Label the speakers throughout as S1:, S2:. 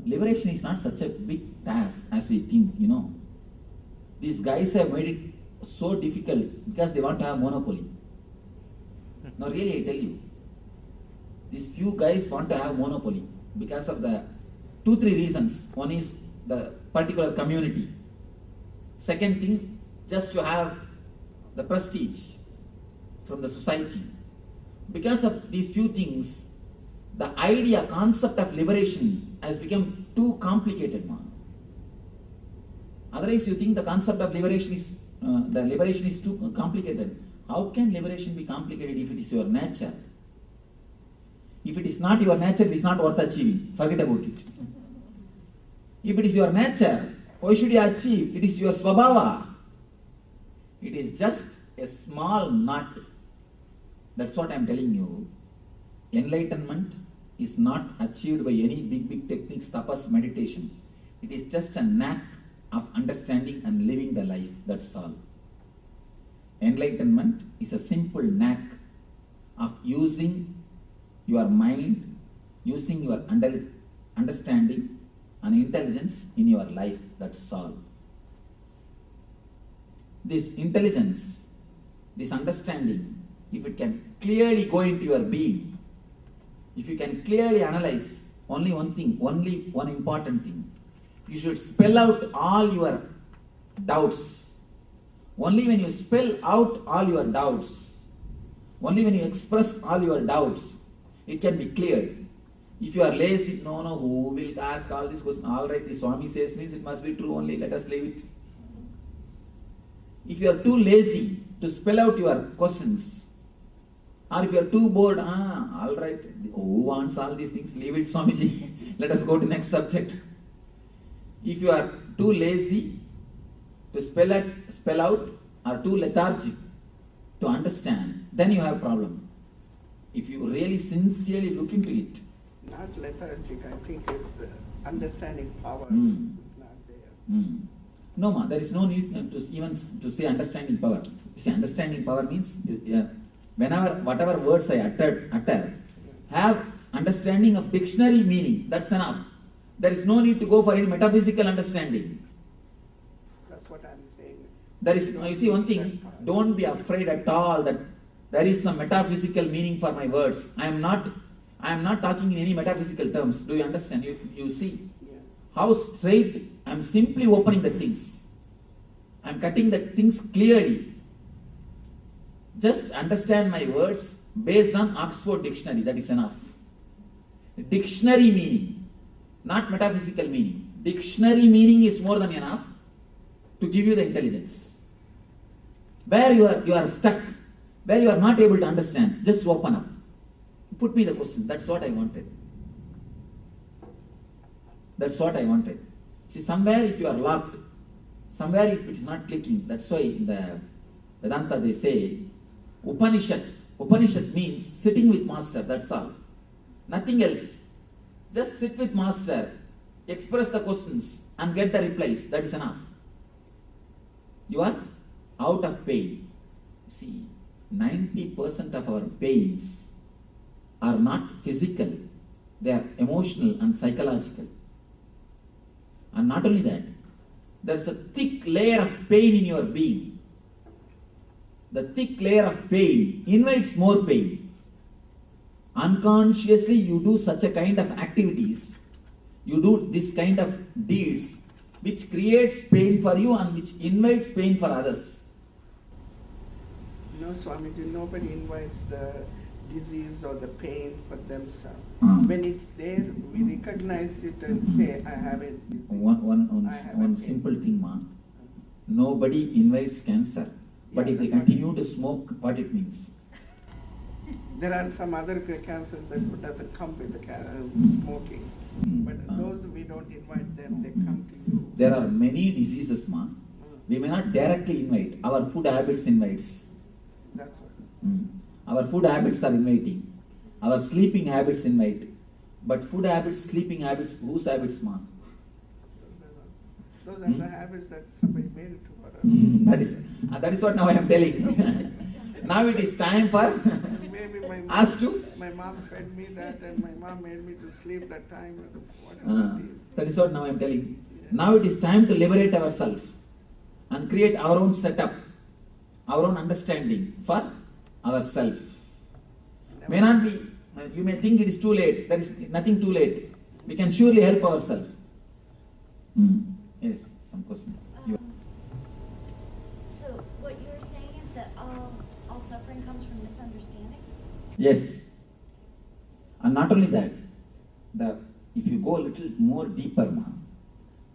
S1: liberation is not such a big task as we think, These guys have made it so difficult because they want to have monopoly. Now really I tell you, these few guys want to have monopoly because of the 2-3 reasons. One is the particular community. Second thing, just to have the prestige from the society. Because of these few things, the concept of liberation has become too complicated, man. Otherwise, you think the concept of liberation is too complicated. How can liberation be complicated if it is your nature? If it is not your nature, it is not worth achieving. Forget about it. If it is your nature, why should you achieve? It is your svabhava. It is just a small nut. That's what I am telling you. Enlightenment is not achieved by any big techniques, tapas, meditation. It is just a knack of understanding and living the life. That's all. Enlightenment is a simple knack of using your mind, using your understanding and intelligence in your life. That's all. This intelligence, this understanding, if it can clearly go into your being, if you can clearly analyze only one thing, only one important thing, you should spell out all your doubts. Only when you spell out all your doubts, only when you express all your doubts, it can be cleared. If you are lazy, no, who will ask all these questions? All right, the Swami says means it must be true only, let us leave it. If you are too lazy to spell out your questions, or if you are too bored, all right, who wants all these things? Leave it, Swamiji. Let us go to next subject. If you are too lazy to spell out, or too lethargic to understand, then you have a problem. If you really sincerely look into it.
S2: Not lethargic, I think it's the understanding power is not there.
S1: No, ma, there is no need to say understanding power. You see, understanding power means whatever words I utter, have understanding of dictionary meaning. That's enough. There is no need to go for any metaphysical understanding.
S2: That's what I'm saying.
S1: There is, you see, one thing, don't be afraid at all that there is some metaphysical meaning for my words. I am not talking in any metaphysical terms. Do you understand? You see how straight I am simply opening the things. I am cutting the things clearly. Just understand my words based on Oxford Dictionary. That is enough. Dictionary meaning, not metaphysical meaning. Dictionary meaning is more than enough to give you the intelligence. Where you are stuck, where you are not able to understand, just open up. Put me the question. That's what I wanted. That's what I wanted. See, somewhere if you are locked, somewhere it is not clicking. That's why in the Vedanta they say, Upanishad means sitting with master, that's all. Nothing else. Just sit with master, express the questions and get the replies. That is enough. You are out of pain. See, 90% of our pains are not physical. They are emotional and psychological. And not only that, there's a thick layer of pain in your being. The thick layer of pain invites more pain. Unconsciously you do such a kind of activities, you do this kind of deeds which creates pain for you and which invites pain for others.
S2: No, Swamiji, nobody invites the disease or the pain for themselves. When it's there, we recognize it and say, I have it.
S1: One simple thing, ma. Nobody invites cancer. But if they continue to smoke, what it means?
S2: There are some other cancers that doesn't come with the smoking. But those we don't invite them, they come to you.
S1: There are many diseases, ma. We may not directly invite. Our food habits invites.
S2: That's what.
S1: Our food habits are inviting. Our sleeping habits invite. But food habits, sleeping habits, whose habits, ma?
S2: Those are the habits that somebody made it for us.
S1: That is what now I am telling. Now it is time for
S2: Maybe
S1: us to.
S2: My mom fed me that and my mom made me to sleep that time. Whatever it is.
S1: That is what now I am telling. Now it is time to liberate ourselves and create our own setup, our own understanding for ourselves. May not be, you may think it is too late. There is nothing too late. We can surely help ourselves. Yes, some question.
S3: So what you're saying is that all suffering comes from misunderstanding?
S1: Yes. And not only that, if you go a little more deeper,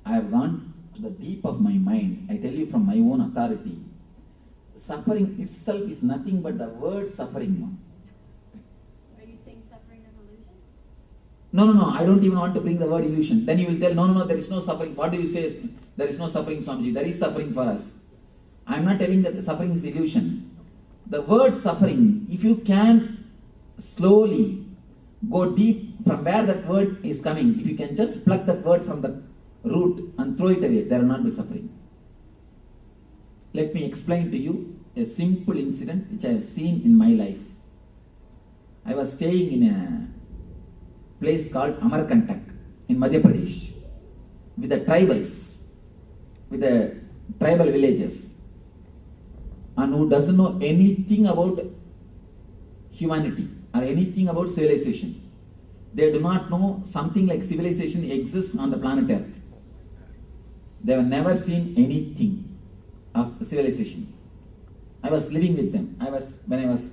S1: I have gone to the deep of my mind. I tell you from my own authority, suffering itself is nothing but the word suffering.
S3: Are you saying suffering is illusion?
S1: No, I don't even want to bring the word illusion. Then you will tell, no, there is no suffering. What do you say? There is no suffering, Swamiji. There is suffering for us. I am not telling that the suffering is illusion. The word suffering, if you can slowly go deep from where that word is coming, if you can just pluck that word from the root and throw it away, there will not be suffering. Let me explain to you a simple incident which I have seen in my life. I was staying in a place called Amarkantak in Madhya Pradesh with the tribals, with the tribal villages, and who doesn't know anything about humanity or anything about civilization. They do not know something like civilization exists on the planet Earth. They have never seen anything of civilization. I was living with them. When I was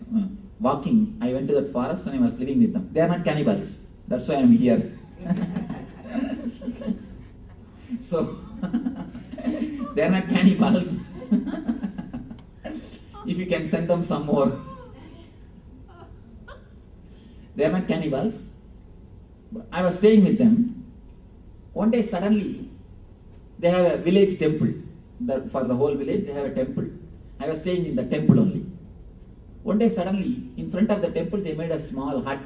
S1: walking, I went to that forest and I was living with them. They are not cannibals. That's why I am here. So, they are not cannibals. If you can send them some more. They are not cannibals. I was staying with them. One day suddenly, they have a village temple. For the whole village, they have a temple. I was staying in the temple only. One day suddenly, in front of the temple, they made a small hut.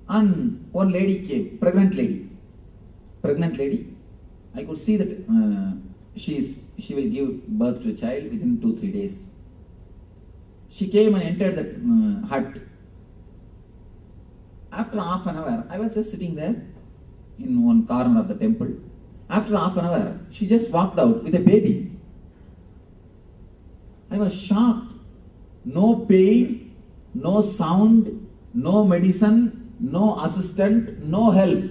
S1: And one lady came, pregnant lady. I could see that she will give birth to a child within 2-3 days. She came and entered that hut. After half an hour, I was just sitting there in one corner of the temple. After half an hour, she just walked out with a baby. I was shocked. No pain, no sound, no medicine, no assistant, no help.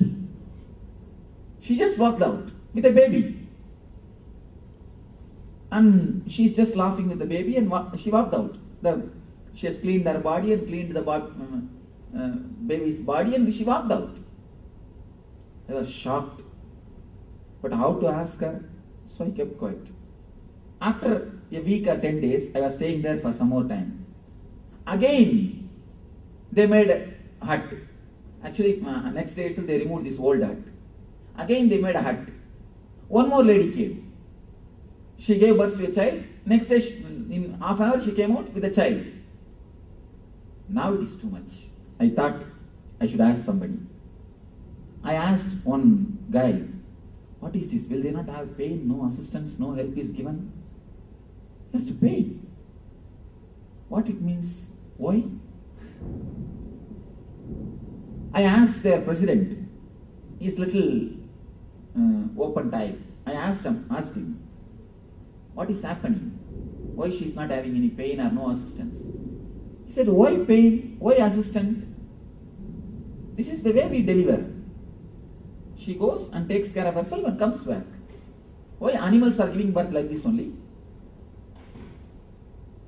S1: She just walked out with a baby. And she's just laughing with the baby and she walked out. She has cleaned her body and cleaned the baby's body and she walked out. I was shocked. But how to ask her? So I kept quiet. After a week or 10 days, I was staying there for some more time. Again, they made a hut. Actually, next day itself they removed this old hut. Again they made a hut. One more lady came. She gave birth to a child. Next day, in half an hour, she came out with a child. Now it is too much. I thought I should ask somebody. I asked one guy, what is this? Will they not have pain? No assistance, no help is given? Just to pay. What it means? Why? I asked their president. He's little open type. I asked him, what is happening? Why she's not having any pain or no assistance? He said, why pain? Why assistant? This is the way we deliver. She goes and takes care of herself and comes back. Why animals are giving birth like this only?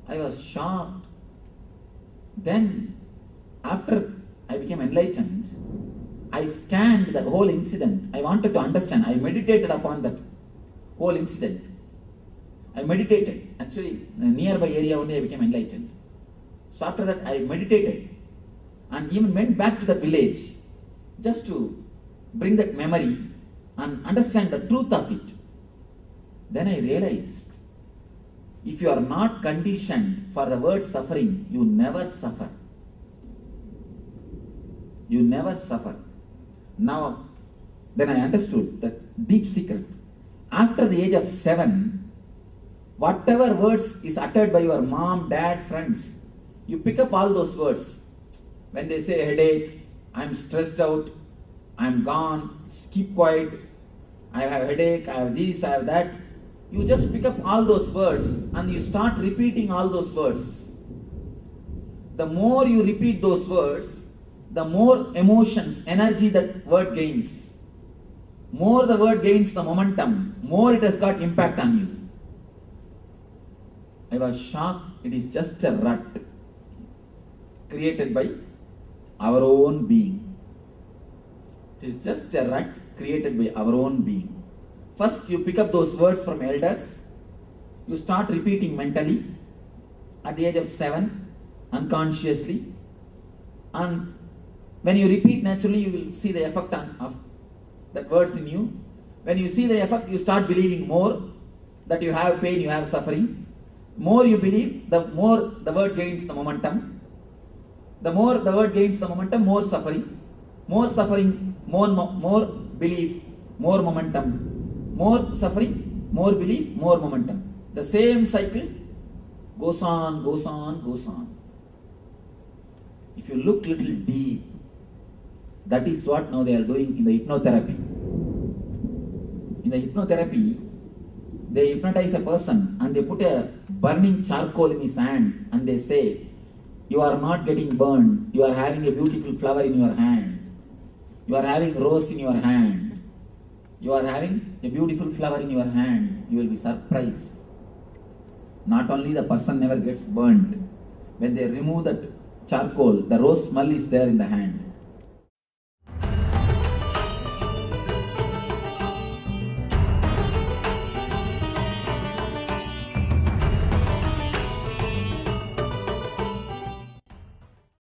S1: I was shocked. Then, after I became enlightened, I scanned the whole incident. I wanted to understand. I meditated upon that whole incident. I meditated. Actually, in a nearby area only I became enlightened. So after that, I meditated and even went back to the village just to bring that memory and understand the truth of it. Then I realized, if you are not conditioned for the word suffering, you never suffer. You never suffer. Now, then I understood that deep secret. After the age of 7, whatever words is uttered by your mom, dad, friends, you pick up all those words. When they say headache, I'm stressed out, I'm gone, keep quiet, I have a headache, I have this, I have that. You just pick up all those words and you start repeating all those words. The more you repeat those words, the more emotions, energy that word gains. More the word gains the momentum, more it has got impact on you. I was shocked. It is just a rut created by our own being. It is just a rut created by our own being. First, you pick up those words from elders. You start repeating mentally at the age of 7, unconsciously. And when you repeat naturally, you will see the effect of that words in you. When you see the effect, you start believing more that you have pain, you have suffering. More you believe, the more the word gains the momentum. The more the word gains the momentum, more suffering. More suffering, more belief, more momentum. More suffering, more belief, more momentum. The same cycle goes on, goes on, goes on. If you look little deep, that is what now they are doing in the hypnotherapy. In the hypnotherapy, they hypnotize a person and they put a burning charcoal in his hand and they say, you are not getting burned, you are having a beautiful flower in your hand. You are having rose in your hand. You are having a beautiful flower in your hand. You will be surprised. Not only the person never gets burnt, when they remove that charcoal, the rose smell is there in the hand.